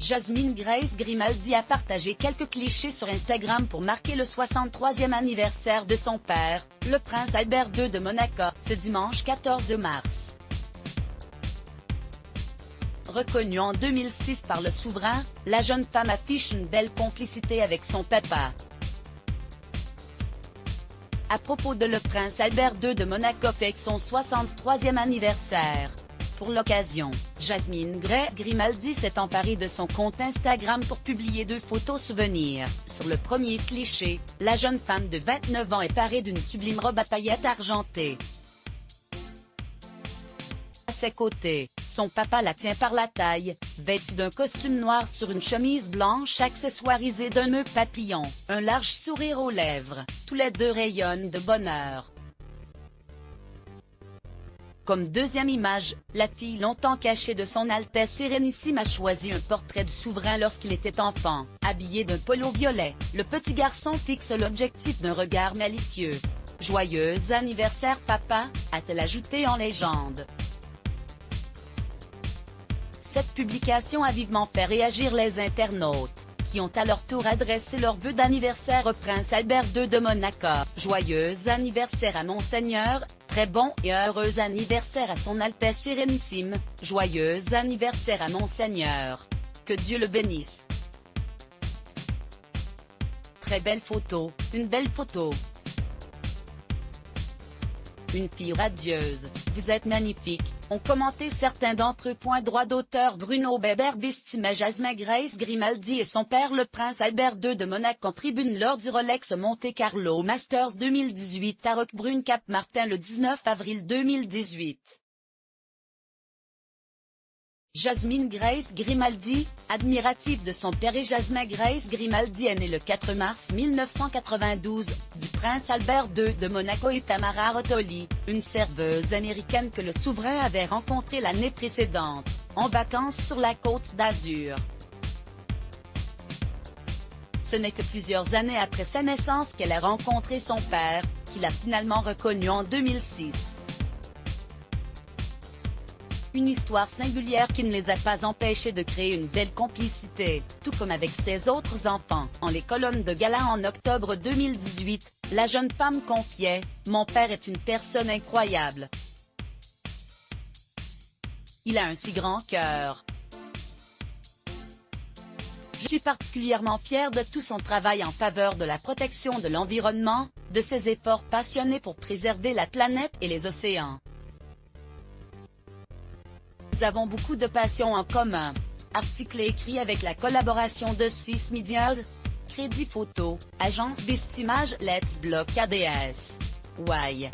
Jasmine Grace Grimaldi a partagé quelques clichés sur Instagram pour marquer le 63e anniversaire de son père, le prince Albert II de Monaco, ce dimanche 14 mars. Reconnue en 2006 par le souverain, la jeune femme affiche une belle complicité avec son papa. À propos de le prince Albert II de Monaco fête son 63e anniversaire. Pour l'occasion, Jasmine Grace Grimaldi s'est emparée de son compte Instagram pour publier 2 photos souvenirs. Sur le premier cliché, la jeune femme de 29 ans est parée d'une sublime robe à paillettes argentées. À ses côtés, son papa la tient par la taille, vêtue d'un costume noir sur une chemise blanche accessoirisée d'un nœud papillon, un large sourire aux lèvres, tous les deux rayonnent de bonheur. Comme deuxième image, la fille longtemps cachée de son Altesse Sérénissime a choisi un portrait du souverain lorsqu'il était enfant. Habillé d'un polo violet, le petit garçon fixe l'objectif d'un regard malicieux. « Joyeux anniversaire papa », a-t-elle ajouté en légende. Cette publication a vivement fait réagir les internautes, qui ont à leur tour adressé leurs vœux d'anniversaire au prince Albert II de Monaco. « Joyeux anniversaire à Monseigneur », très bon et heureux anniversaire à son Altesse Sérénissime, joyeux anniversaire à Monseigneur. Que Dieu le bénisse. Très belle photo, une belle photo. Une fille radieuse, vous êtes magnifique, ont commenté certains d'entre eux. Droit d'auteur Bruno Beberbistima. Jasmine Grace Grimaldi et son père le prince Albert II de Monaco en tribune lors du Rolex Monte Carlo Masters 2018 à Roquebrune Cap Martin le 19 avril 2018. Jasmine Grace Grimaldi, admirative de son père. Jasmine Grace Grimaldi est née le 4 mars 1992, du prince Albert II de Monaco et Tamara Rotoli, une serveuse américaine que le souverain avait rencontrée l'année précédente, en vacances sur la Côte d'Azur. Ce n'est que plusieurs années après sa naissance qu'elle a rencontré son père, qu'il a finalement reconnu en 2006. Une histoire singulière qui ne les a pas empêchés de créer une belle complicité, tout comme avec ses autres enfants. En les colonnes de gala en octobre 2018, la jeune femme confiait « Mon père est une personne incroyable. Il a un si grand cœur. Je suis particulièrement fière de tout son travail en faveur de la protection de l'environnement, de ses efforts passionnés pour préserver la planète et les océans. Nous avons beaucoup de passion en commun. » Article écrit avec la collaboration de 6 Medias. Crédit photo, agence Bestimage. Let's Block ADS. Why?